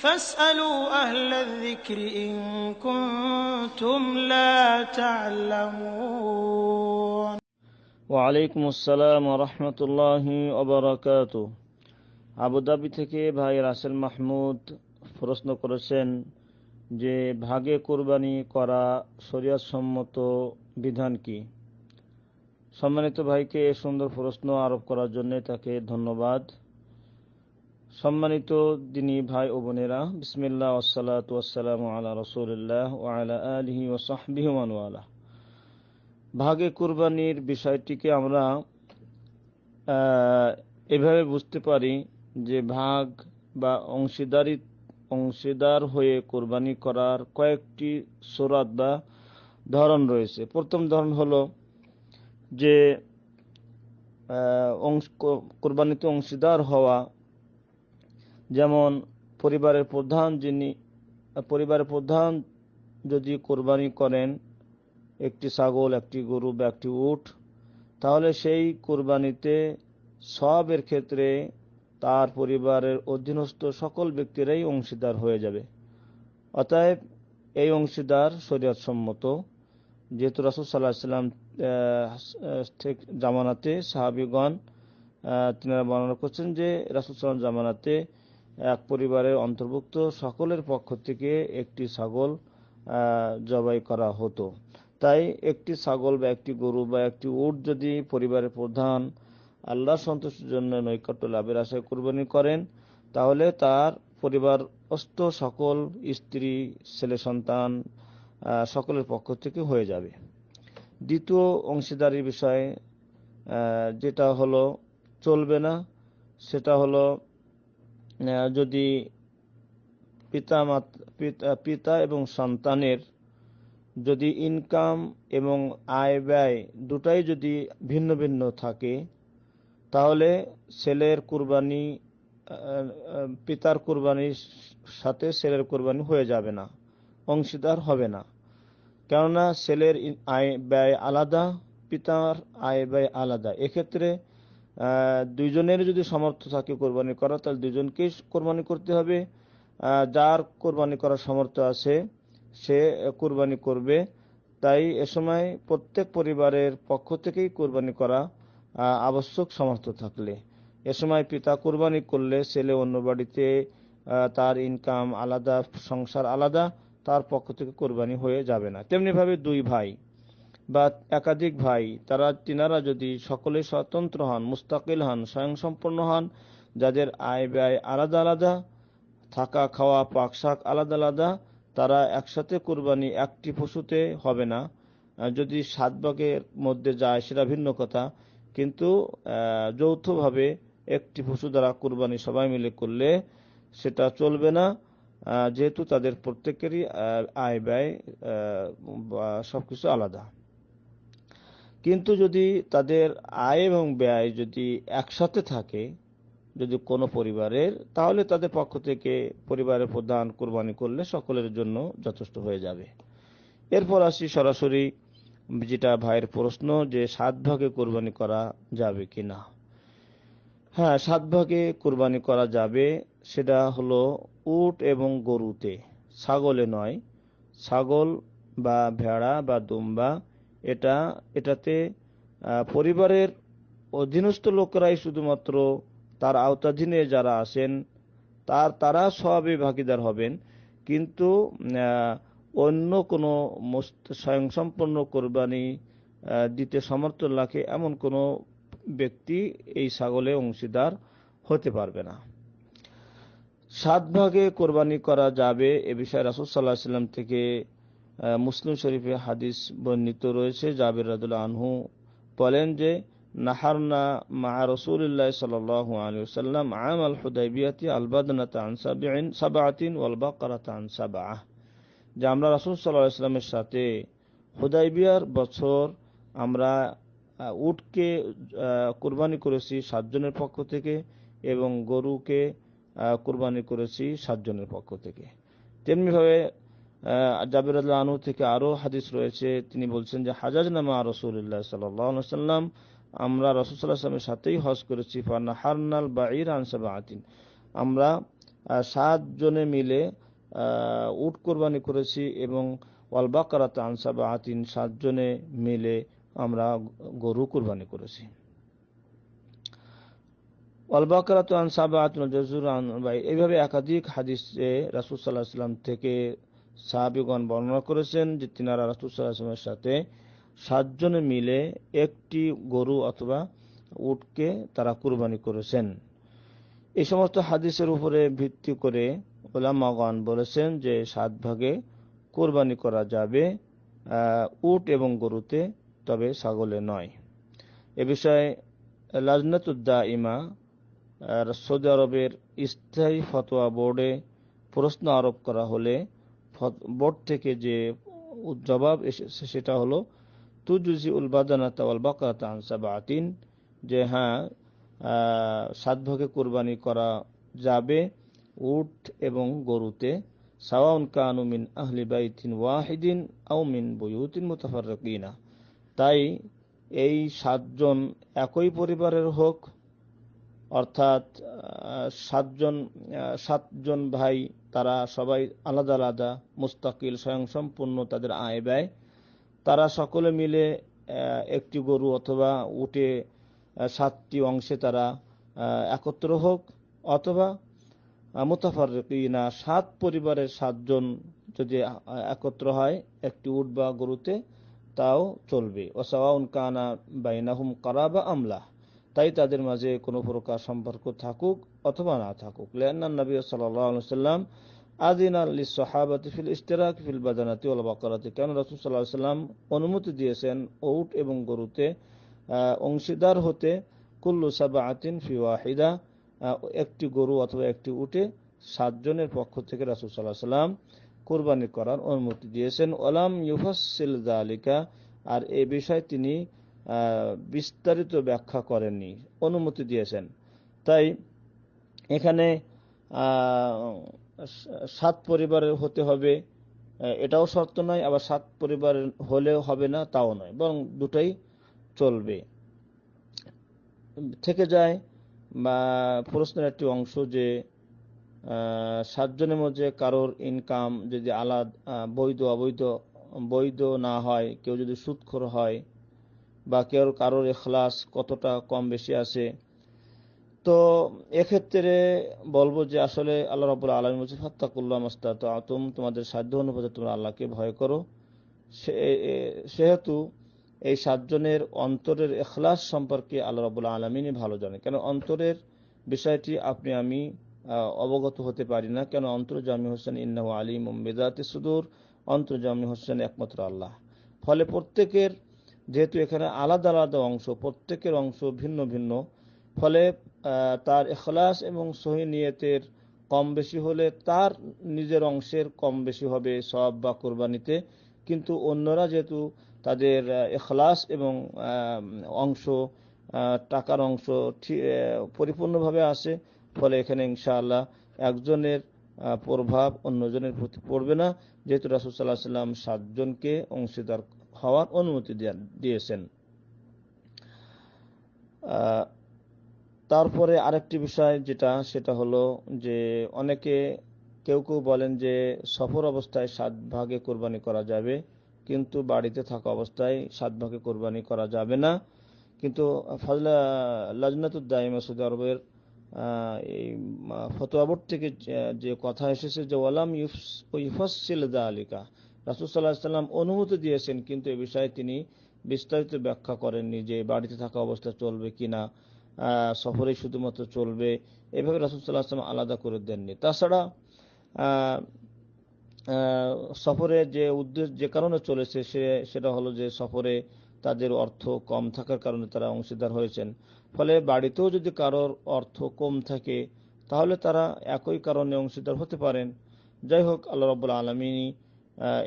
فاسألوا أهل الذكر إن كنتم لا تعلمون ওয়ালাইকুম আসসালাম ওয়া রাহমাতুল্লাহি ওয়া বারাকাতুহু। আবুধাবি থেকে ভাই রাসেল মাহমুদ প্রশ্ন করেছেন যে ভাগে কুরবানি করা শরীয়ত সম্মত বিধান কি? সম্মানিত ভাইকে এই সুন্দর প্রশ্ন আরোপ করার জন্য তাকে ধন্যবাদ। সম্মানিত দিনী ভাই ও বোনেরা, বিসমিল্লাহ ওয়াসসালাতু ওয়াসসালামু আলা রাসূলিল্লাহ ওয়া আলা আলিহি ওয়া সাহবিহি ওয়া মান ওয়ালা। ভাগে কুরবানির বিষয়টিকে আমরা এভাবে বুঝতে পারি যে ভাগ বা অংশীদার হয়ে কুরবানি করার কয়েকটি সূরাত বা ধরন রয়েছে। প্রথম ধরন হলো যে কুরবানিতে অংশীদার হওয়া, যেমন পরিবারের প্রধান যদি কুরবানি করেন একটি ছাগল, একটি গরু বা একটি উট, তাহলে সেই কুরবানিতে সবের ক্ষেত্রে তার পরিবারের অধীনস্থ সকল ব্যক্তিরাই অংশীদার হয়ে যাবে। অতএব এই অংশীদার শরীয়ত সম্মত, যেহেতু রাসূল সাল্লাল্লাহু আলাইহি ওয়াসাল্লাম জামানাতে সাহাবীগণ তিনারা বর্ণনা করছেন যে রাসূল সাল্লাল্লাহু আলাইহি ওয়াসাল্লাম জামানাতে এক পরিবারের অন্তর্ভুক্ত সকলের পক্ষ থেকে একটি ছাগল জবাই করা হতো। তাই একটি ছাগল বা একটি গরু বা একটি উট যদি পরিবারের প্রধান আল্লাহর সন্তুষ্টির জন্য নৈকট্য লাভের আশায় কুরবানি করেন, তাহলে তার পরিবারস্থ সকল স্ত্রী, ছেলে সন্তান সকলের পক্ষ থেকে হয়ে যাবে। দ্বিতীয় অংশীদারির বিষয়ে যেটা হলো চলবে না, সেটা হলো যদি পিতা এবং সন্তানের যদি ইনকাম এবং আয় ব্যয় দুটাই যদি ভিন্ন ভিন্ন থাকে, তাহলে ছেলের কুরবানি পিতার কুরবানির সাথে ছেলের কুরবানি হয়ে যাবে না, অংশীদার হবে না। কেননা ছেলের আয় ব্যয় আলাদা, পিতার আয় ব্যয় আলাদা। এক্ষেত্রে দুইজনের যদি সামর্থ্য থাকে কোরবানি করা, তাহলে দুইজনকেই কোরবানি করতে হবে। যার কোরবানি করার সামর্থ্য আছে সে কোরবানি করবে। তাই এ সময় প্রত্যেক পরিবারের পক্ষ থেকেই কোরবানি করা আবশ্যক সামর্থ্য থাকলে। এ সময় পিতা কোরবানি করলে ছেলে অন্য বাড়িতে, তার ইনকাম আলাদা, সংসার আলাদা, তার পক্ষ থেকে কোরবানি হয়ে যাবে না। তেমনিভাবে দুই ভাই বা একাধিক ভাই তিনারা যদি সকলে স্বতন্ত্র হন, মুস্তাকিল হন, স্বয়ংসম্পন্ন হন, যাদের আয় ব্যয় আলাদা আলাদা, থাকা খাওয়া পাকশাক আলাদা আলাদা, তারা একসাথে কুরবানি একটি পশুতে হবে না। যদি 7 ভাগের মধ্যে যায় সেটা ভিন্ন কথা, কিন্তু যৌথভাবে একটি পশু দ্বারা কুরবানি সবাই মিলে করলে সেটা চলবে না, যেহেতু তাদের প্রত্যেকেরই আয় ব্যয় সবকিছু আলাদা। কিন্তু যদি তাদের আয় এবং ব্যয় যদি একসাথে থাকে যদি কোনো পরিবারের, তাহলে তাদের পক্ষ থেকে পরিবারের প্রধান কুরবানি করলে সকলের জন্য যথেষ্ট হয়ে যাবে। এরপর আসি সরাসরি যেটা ভাইয়ের প্রশ্ন, যে 7 ভাগে কুরবানি করা যাবে কিনা। হ্যাঁ, 7 ভাগে কুরবানি করা যাবে। সেটা হলো উট এবং গরুতে, ছাগলে নয়। ছাগল বা ভেড়া বা দুম্বা এটাতে পরিবারের অধীনস্থ লোকেরাই শুধুমাত্র তার আওতাধীনে যারা আছেন তারা সবই ভাগীদার হবেন। কিন্তু অন্য কোনো স্বয়ংসম্পন্ন কোরবানি দিতে সমর্থ রাখে এমন কোনো ব্যক্তি এই ছাগলে অংশীদার হতে পারবে না। 7 ভাগে কোরবানি করা যাবে এ বিষয়ে রাসূল সাল্লাল্লাহু আলাইহি ওয়াসাল্লাম থেকে মুসলিম শরীফে হাদিস বর্ণিত রয়েছে। জাবির রাদিয়াল্লাহু আনহু বলেন যে নাহারনা মা রাসূলিল্লাহ সাল্লাল্লাহু আলাইহি ওয়াসাল্লাম আমাল হুদাইবিয়াতি আল বাদনাতা আন সাবআতিন ওয়াল বাকারাতা আন সাবআহ, যে আমরা রাসূল সাল্লাল্লাহু আলাইহি ওয়াসাল্লামের সাথে হুদাইবিয়ার বছর আমরা উটকে কুরবানি করেছি 7 জনের পক্ষ থেকে এবং গরুকে কুরবানি করেছি 7 জনের পক্ষ থেকে। তেমনিভাবে জাবির রাদিয়াল্লাহু আনহু থেকে আরো হাদিস রয়েছে, তিনি বলছেন যে হাজাজনা মা রাসূলিল্লাহ সাল্লাল্লাহু আলাইহি ওয়াসাল্লাম, আমরা রাসূল সাল্লাল্লাহু আলাইহি ওয়াসাল্লামের সাথেই হজ করেছি। ফানাহারনাল বাঈর আন সাবআতিন, আমরা 7 জনে মিলে উট কোরবানি করেছি, এবং ওয়াল বাকারাত আন সাবআতিন 7 জনে মিলে আমরা গরু কোরবানি করেছি। ওয়াল বাকারাত আন সাবআতিন জাযুর আন ভাই, এইভাবে একাধিক হাদিসে রাসূল সাল্লাল্লাহু আলাইহি ওয়াসাল্লাম থেকে সাহাবীগণ বর্ণনা করেছেন যে তিনারা রাসূল সাল্লাল্লাহু আলাইহি ওয়াসাল্লামের সাথে 7 জনে মিলে একটি গরু অথবা উটকে তারা কুরবানি করেছেন। এই সমস্ত হাদিসের উপরে ভিত্তি করে উলামাগণ বলেছেন যে 7 ভাগে কোরবানি করা যাবে উট এবং গরুতে, তবে ছাগলে নয়। এ বিষয়ে লাজনাতুদ দাইমা সৌদি আরবের স্থায়ী ফতোয়া বোর্ডে প্রশ্ন আরোপ করা হলে বোর্ড থেকে যে জবাব এসেছে সেটা হলো তুজজিউল বাদানাতা ওয়াল বাকারাতা আন সাবআতিন, যে হ্যাঁ 7 ভাগে কোরবানি করা যাবে উট এবং গরুতে, সাওয়াউন কানু মিন আহলি বাইতিন ওয়াহিদিন আও মিন বুয়ুতিন মুতাফাররিকিনা। তাই এই 7 জন একই পরিবারের হোক, অর্থাৎ 7 জন ভাই, তারা সবাই আলাদা আলাদা মুস্তাকিল স্বয়ংসম্পূর্ণ তাদের আয় ব্যয়, তারা সকলে মিলে একটি গরু অথবা উটে 7টি অংশে তারা একত্র হোক, অথবা মুতাফাররিকিনা 7 পরিবারের 7 জন যদি একত্র হয় একটি উট বা গরুতে, তাও চলবে। ওয়াসাওয়াউন কানা বাইনাহুম কারাবা আমলা, তাই তাদের মাঝে কোনো প্রকার সম্পর্ক থাকুক অথবা না থাকুক। লিআন্না নবী সাল্লাল্লাহু আলাইহি ওয়াসাল্লাম আযিনা লিস-সাহাবাতি ফিল ইশতিরাক ফিল বাদানাতি ওয়াল বাকারাতি, কেন রাসূল সাল্লাল্লাহু আলাইহি ওয়াসাল্লাম অনুমতি দিয়েছেন উট এবং গরুতে অংশীদার হতে, কুল্লু সাবআতিন ফি ওয়াহিদা, একটি গরু অথবা একটি উটে 7 জনের পক্ষ থেকে রাসূল সাল্লাল্লাহু আলাইহি ওয়াসাল্লাম কুরবানি করার অনুমতি দিয়েছেন। ওয়ালাম ইউফাসসিল যালিকা, আর এই বিষয়ে তিনি বিস্তারিত ব্যাখ্যা করেননি, অনুমতি দিয়েছেন। তাই এখানে 7 পরিবারের হতে হবে এটাও শর্ত নয়, আবার 7 পরিবারের হলেও হবে না তাও নয়, বরং দুটাই চলবে। থেকে যায় বা প্রশ্নের একটি অংশ যে 7 জনের মধ্যে কারোর ইনকাম যদি আলাদা বৈধ না হয়, কেউ যদি সুদখোর হয় বা কারোর ইখলাস কতটা কম বেশি আছে, তো এক্ষেত্রে বলবো যে আসলে আল্লাহ রাব্বুল আলামিন বলেছেন ফাত্তাকুল্লাহ মাস্তাতাতুম, তোমাদের সাধ্য অনুপাতে তোমরা আল্লাহকে ভয় করো। সেহেতু এই 7 জনের অন্তরের ইখলাস সম্পর্কে আল্লাহ রাব্বুল আলামিনই ভালো জানেন। কেন অন্তরের বিষয়টি আপনি আমি অবগত হতে পারি না, কেন অন্তর্যামী হোসেন ইন্নাহু আলিমুম বিযাতিস সুদূর, অন্তর্যামী হোসেন একমাত্র আল্লাহ। ফলে প্রত্যেকের যেহেতু এখানে আলাদা আলাদা অংশ, প্রত্যেকের অংশ ভিন্ন ভিন্ন, ফলে তার ইখলাস এবং সহি নিয়তের কম বেশি হলে তার নিজের অংশের কম বেশি হবে সওয়াব বা কুরবানিতে, কিন্তু অন্যরা যেহেতু তাদের ইখলাস এবং অংশ টাকার অংশ পরিপূর্ণভাবে আসে, ফলে এখানে ইনশাআল্লাহ একজনের প্রভাব অন্যজনের প্রতি পড়বে না, যেহেতু রাসূল সাল্লাল্লাহু আলাইহি ওয়াসাল্লাম 7 জনকে অংশীদার হওয়ার অনুমতি দিয়েছেন। তারপরে আরেকটি বিষয় সেটা হলো যে কেউ বলেন যে সফর অবস্থায় 7 ভাগে কোরবানি করা যাবে, কিন্তু বাড়িতে থাকা অবস্থায় 7 ভাগে কোরবানি করা যাবে না। কিন্তু লাজনাতুদ দাইমা সৌদি আরবের এই ফতোয়া বোর্ড থেকে যে কথা এসেছে যে ওয়ালাম ইউফাসসিল যালিকা, রাসূল সাল্লাল্লাহু আলাইহি ওয়াসাল্লাম অনুমতি দিয়েছেন, কিন্তু এই বিষয়ে তিনি বিস্তারিত ব্যাখ্যা করেননি যে বাড়িতে থাকা অবস্থা চলবে কিনা, সফরে শুধুমাত্র চলবে, এভাবে রাসূল সাল্লাল্লাহু আলাইহি ওয়াসাল্লাম আলাদা করে দেননি। তাছাড়া সফরে যে উদ্দেশ্য যে কারণে চলেছে সেটা হলো যে সফরে তাদের অর্থ কম থাকার কারণে তারা অংশীদার হয়েছেন। ফলে বাড়িতেও যদি কারোর অর্থ কম থাকে তাহলে তারা একই কারণে অংশীদার হতে পারেন। যাই হোক, আল্লাহ রাব্বুল আলামিন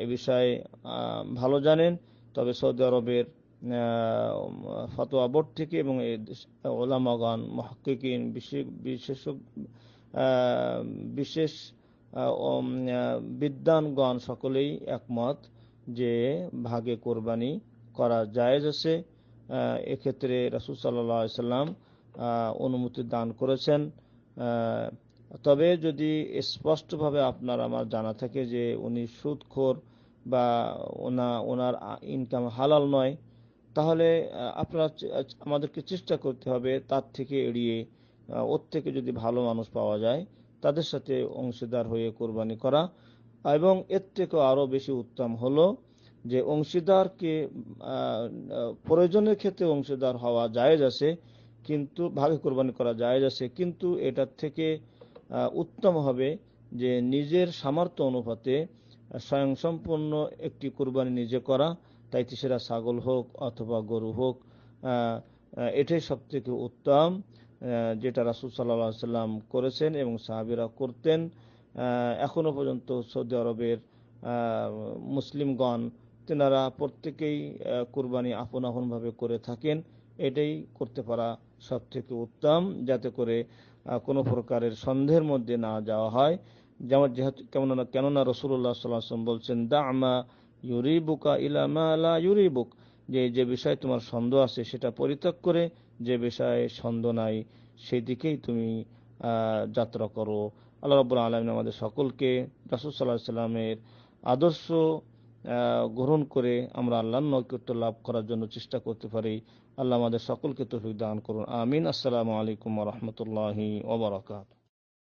এ বিষয়ে ভালো জানেন। তবে সৌদি আরবের ফতোয়া বোর্ড থেকে এবং উলামাগণ মুহাক্কিকিন বিশেষ বিদ্বানগণ সকলেই একমত যে ভাগে কোরবানি করা জায়েজ আছে। এক্ষেত্রে রাসূল সাল্লাল্লাহু আলাইহি ওয়াসাল্লাম অনুমতি দান করেছেন। তবে যদি স্পষ্টভাবে আপনার আমার জানা থাকে যে উনি সুদখোর বা ওনার ইনকাম হালাল নয়, তাহলে আপনারা আমাদেরকে চেষ্টা করতে হবে তার থেকে এড়িয়ে ওর থেকে যদি ভালো মানুষ পাওয়া যায় তাদের সাথে অংশীদার হয়ে কোরবানি করা। এবং এর থেকেও আরো বেশি উত্তম হলো যে অংশীদারকে প্রয়োজনের ক্ষেত্রে অংশীদার হওয়া জায়েজ আছে, কিন্তু ভাগে কোরবানি করা জায়েজ আছে, কিন্তু এটার থেকে উত্তম হবে যে নিজের সামর্থ্য অনুপাতে স্বয়ংসম্পূর্ণ একটি কোরবানি নিজে করা, তাইতে সেটা ছাগল হোক অথবা গরু হোক, এটাই সব থেকে উত্তম, যেটা রাসূল সাল্লাল্লাহু আলাইহি ওয়াসাল্লাম করেছেন এবং সাহাবীরা করতেন। এখনো পর্যন্ত সৌদি আরবের মুসলিমগণ তেনারা প্রত্যেকেই কুরবানি আপন আপন ভাবে করে থাকেন। এটাই করতে পারা সব থেকে উত্তম, যাতে করে কোনো প্রকারের সন্দেহের মধ্যে না যাওয়া হয়। যেমন যেহেতু কেননা রাসূলুল্লাহ সাল্লাল্লাহু আলাইহি ওয়াসাল্লাম বলছেন, দা'মা ইউরিবুকা ইলা মা লা ইউরিবুক, যে বিষয়ে তোমার সন্দেহ আছে সেটা পরিত্যাগ করে যে বিষয়ে সন্দেহ নাই সেই দিকেই তুমি যাত্রা করো। আল্লাহ রাব্বুল আলামিন আমাদের সকলকে রাসূল সাল্লাল্লাহু আলাইহি ওয়াসাল্লামের আদর্শ গ্রহণ করে আমরা আল্লাহর নৈকট্য লাভ করার জন্য চেষ্টা করতে পারি। আল্লাহ আমাদের সকলকে তৌফিক দান করুন, আমিন। আসসালামু আলাইকুম ওয়া রাহমাতুল্লাহি ওয়া বারাকাতুহু।